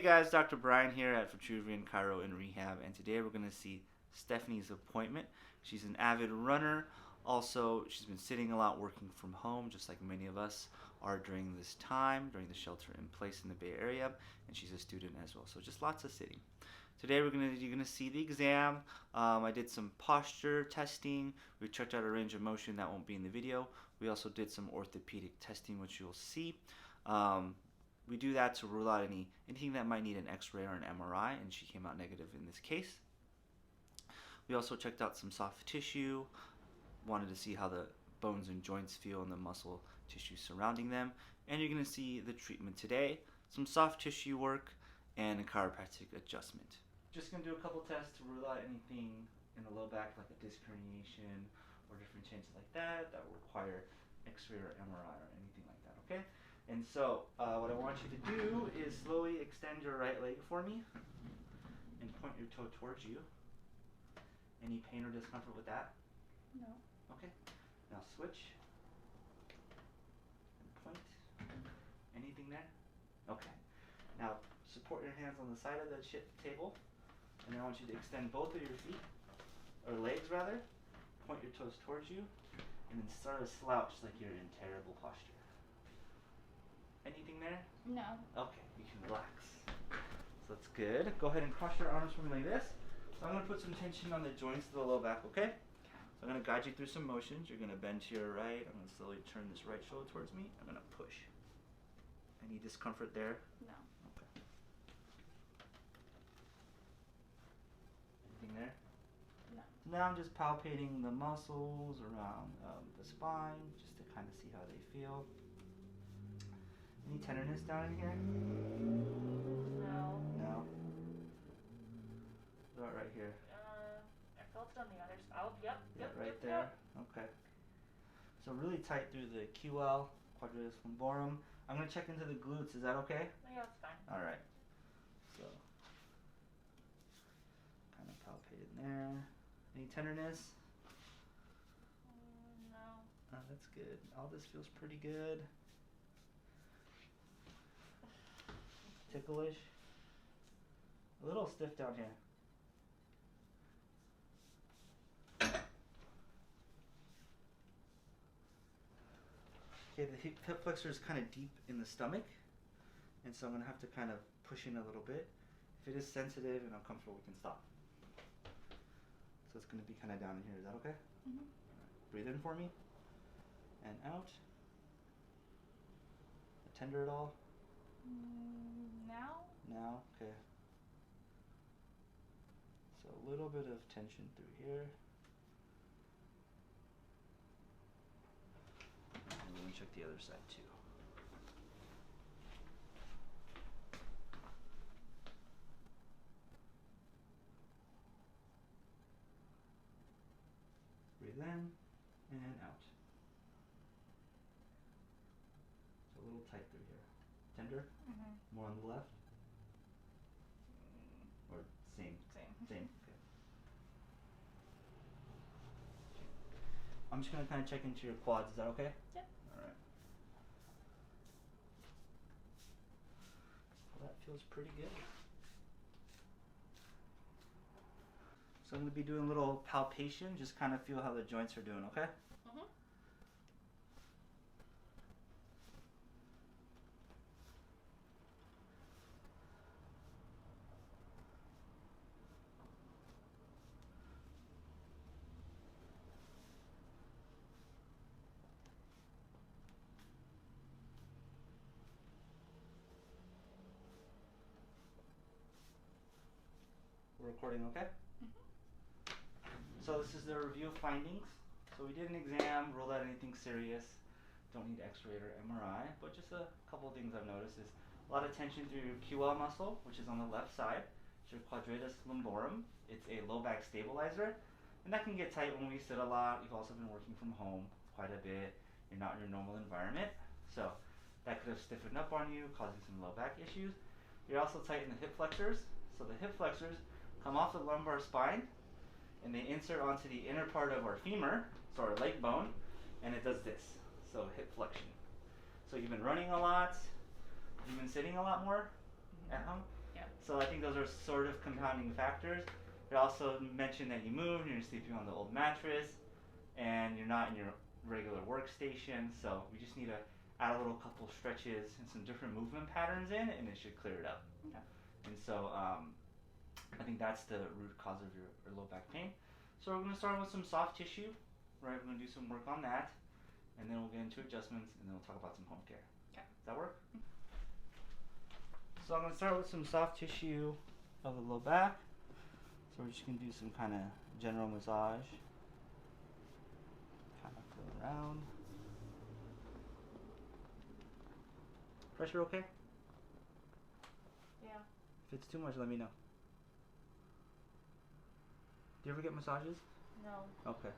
guys, Dr. Brian here at Vitruvian, Chiro, and Rehab, and today we're going to see Stephanie's appointment. She's an avid runner. Also, she's been sitting a lot working from home, just like many of us are during this time, during the shelter in place in the Bay Area, and she's a student as well, so just lots of sitting. Today you're gonna see the exam. I did some posture testing. We checked out a range of motion that won't be in the video. We also did some orthopedic testing, which you'll see. We do that to rule out anything that might need an x-ray or an MRI, and she came out negative in this case. We also checked out some soft tissue, wanted to see how the bones and joints feel and the muscle tissue surrounding them. And you're going to see the treatment today, some soft tissue work, and a chiropractic adjustment. Just going to do a couple tests to rule out anything in the low back like a disc herniation or different changes like that will require x-ray or MRI or anything like that, okay? And so what I want you to do is slowly extend your right leg for me and point your toe towards you. Any pain or discomfort with that? No. Okay. Now switch. And point. Anything there? Okay. Now support your hands on the side of the table. And I want you to extend both of your feet, or legs rather. Point your toes towards you. And then start a slouch like you're in terrible posture. Anything there? No. Okay, you can relax. So that's good. Go ahead and cross your arms for me like this. So I'm going to put some tension on the joints of the low back, okay? So I'm going to guide you through some motions. You're going to bend to your right. I'm going to slowly turn this right shoulder towards me. I'm going to push. Any discomfort there? No. Okay. Anything there? No. Now I'm just palpating the muscles around the spine just to kind of see how they feel. Any tenderness down in here? No. No. What about right here? I felt it on the other side. Oh, yep. Right there. Yep. Okay. So really tight through the QL, quadratus lumborum. I'm gonna check into the glutes. Is that okay? Yeah, it's fine. All right. So kind of palpate in there. Any tenderness? No. Oh, that's good. All this feels pretty good. Ticklish. A little stiff down here. Okay, the hip flexor is kind of deep in the stomach, and so I'm going to have to kind of push in a little bit. If it is sensitive and uncomfortable, we can stop. So it's going to be kind of down in here. Is that okay? Mm-hmm. Breathe in for me, and out. Tender at all? Now? Now, okay. So a little bit of tension through here. And we're going to check the other side too. Breathe in and out. So a little tight through here. Tender? Mm-hmm. More on the left? Or same? Same. Okay. I'm just going to kind of check into your quads. Is that okay? Yep. Alright. Well, that feels pretty good. So I'm going to be doing a little palpation. Just kind of feel how the joints are doing, okay? Mm-hmm. We're recording, okay? So this is the review findings. So we did an exam, ruled out anything serious. Don't need x-ray or MRI, but just a couple of things I've noticed is a lot of tension through your QL muscle, which is on the left side. It's your quadratus lumborum. It's a low back stabilizer, and that can get tight when we sit a lot. You've also been working from home quite a bit. You're not in your normal environment, so that could have stiffened up on you, causing some low back issues. You're also tight in the hip flexors. So the hip flexors come off the lumbar spine, and they insert onto the inner part of our femur, so our leg bone, and it does this, so hip flexion. So you've been running a lot, you've been sitting a lot more at home? Yeah. So I think those are sort of compounding factors. It also mentioned that you move and you're sleeping on the old mattress and you're not in your regular workstation. So we just need to add a little couple stretches and some different movement patterns in, and it should clear it up. Okay. And so I think that's the root cause of your low back pain. So we're going to start with some soft tissue, right? We're going to do some work on that, and then we'll get into adjustments, and then we'll talk about some home care. Okay. Does that work? So I'm going to start with some soft tissue of the low back. So we're just going to do some kind of general massage. Kind of feel around. Pressure okay? Yeah. If it's too much, let me know. Do you ever get massages? No. Okay.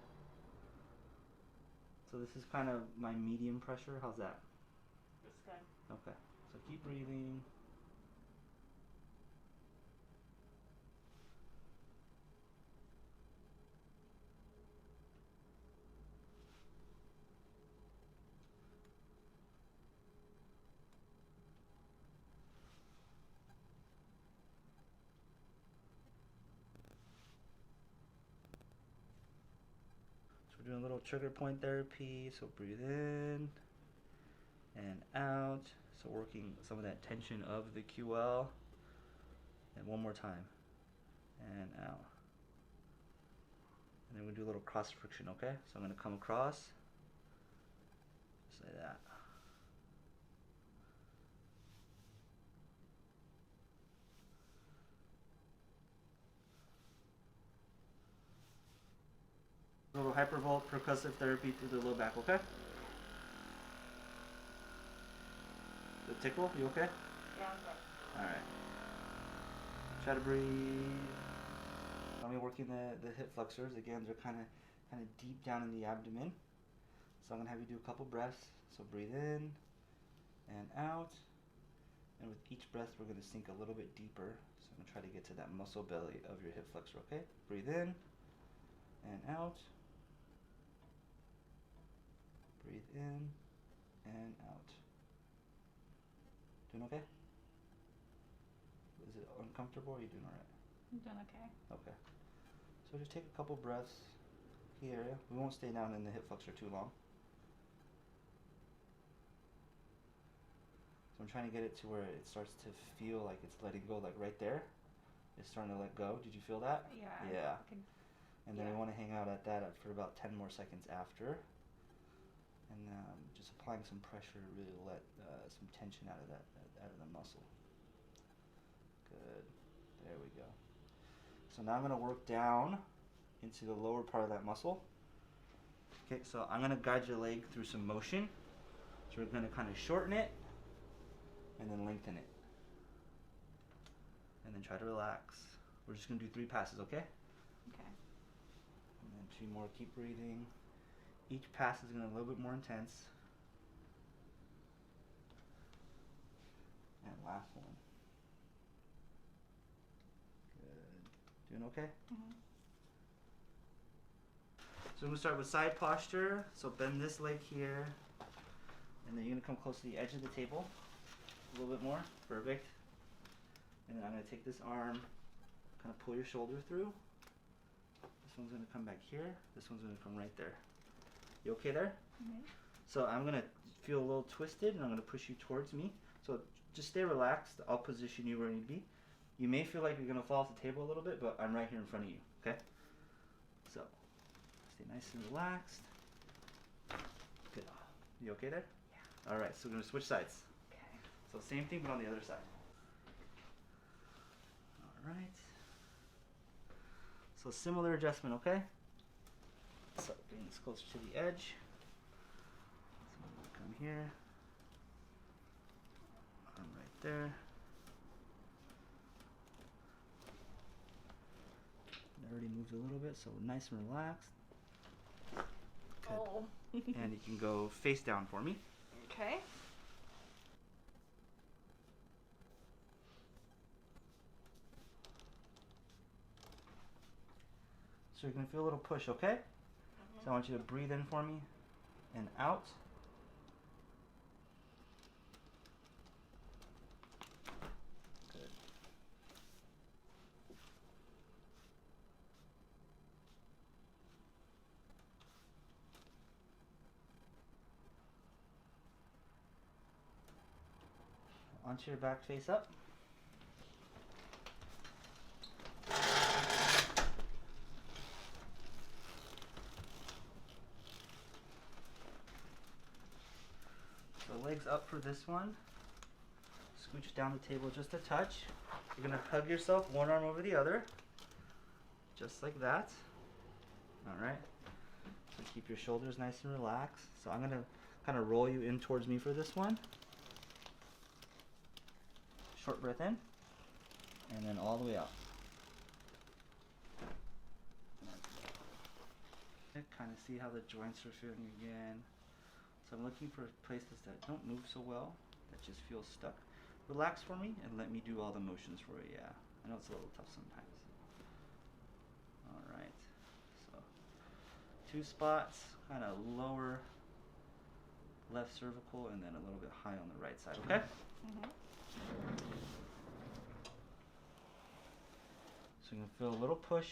So this is kind of my medium pressure. How's that? It's good. Okay. So keep breathing. We're doing a little trigger point therapy, so breathe in and out. So working some of that tension of the QL. And one more time. And out. And then we'll do a little cross friction, okay? So I'm going to come across. Just like that. A little hypervolt percussive therapy through the low back, okay? The tickle, you okay? Yeah, I'm good. Alright. Try to breathe. I'm working the hip flexors. Again, they're kind of deep down in the abdomen. So I'm going to have you do a couple breaths. So breathe in and out. And with each breath, we're going to sink a little bit deeper. So I'm going to try to get to that muscle belly of your hip flexor, okay? Breathe in and out. Breathe in and out. Doing okay? Is it uncomfortable or are you doing alright? I'm doing okay. Okay. So just take a couple breaths here. We won't stay down in the hip flexor too long. So I'm trying to get it to where it starts to feel like it's letting go, like right there. It's starting to let go. Did you feel that? Yeah. Yeah. And then we yeah. want to hang out at that for about 10 more seconds after. And just applying some pressure to really let some tension out of out of the muscle. Good. There we go. So now I'm going to work down into the lower part of that muscle. Okay, so I'm going to guide your leg through some motion. So we're going to kind of shorten it and then lengthen it. And then try to relax. We're just going to do 3 passes, okay? Okay. And then 2 more. Keep breathing. Each pass is going to be a little bit more intense. And last one. Good. Doing okay? Mm-hmm. So I'm going to start with side posture. So bend this leg here. And then you're going to come close to the edge of the table. A little bit more. Perfect. And then I'm going to take this arm, kind of pull your shoulder through. This one's going to come back here. This one's going to come right there. You okay there? Mm-hmm. So I'm going to feel a little twisted and I'm going to push you towards me. So just stay relaxed. I'll position you where you need to be. You may feel like you're going to fall off the table a little bit, but I'm right here in front of you, okay? So stay nice and relaxed. Good. You okay there? Yeah. All right, so we're going to switch sides. Okay. So same thing, but on the other side. All right. So similar adjustment, okay? So bring this closer to the edge. So I'm going to come here. Arm right there. It already moved a little bit, so nice and relaxed. Good. Oh. And you can go face down for me. Okay. So you're going to feel a little push, okay? So I want you to breathe in for me and out. Good. onto your back face up. So legs up for this one. Scooch down the table just a touch. You're going to hug yourself, one arm over the other. Just like that. Alright. So keep your shoulders nice and relaxed. So I'm going to kind of roll you in towards me for this one. Short breath in. And then all the way out. Kind of see how the joints are feeling again. So I'm looking for places that don't move so well, that just feel stuck. Relax for me and let me do all the motions for you. Yeah, I know it's a little tough sometimes. Alright, so 2 spots, kind of lower left cervical and then a little bit high on the right side, okay? Mm-hmm. So you're going to feel a little push.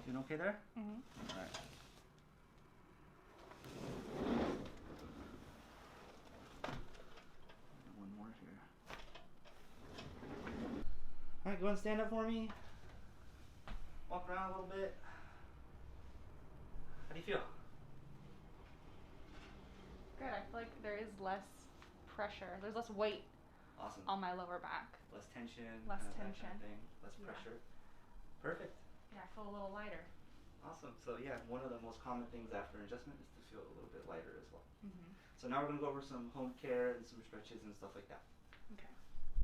Feeling okay there? Mm-hmm. Alright. One more here. Alright, go ahead and stand up for me. Walk around a little bit. How do you feel? Good. I feel like there is less pressure. There's less weight Awesome. on my lower back. Less tension. Less that kind tension. of thing. Less Yeah. pressure. Perfect. Yeah, I feel a little lighter. Awesome. So yeah, one of the most common things after an adjustment is to feel a little bit lighter as well. Mm-hmm. So now we're going to go over some home care and some stretches and stuff like that. Okay.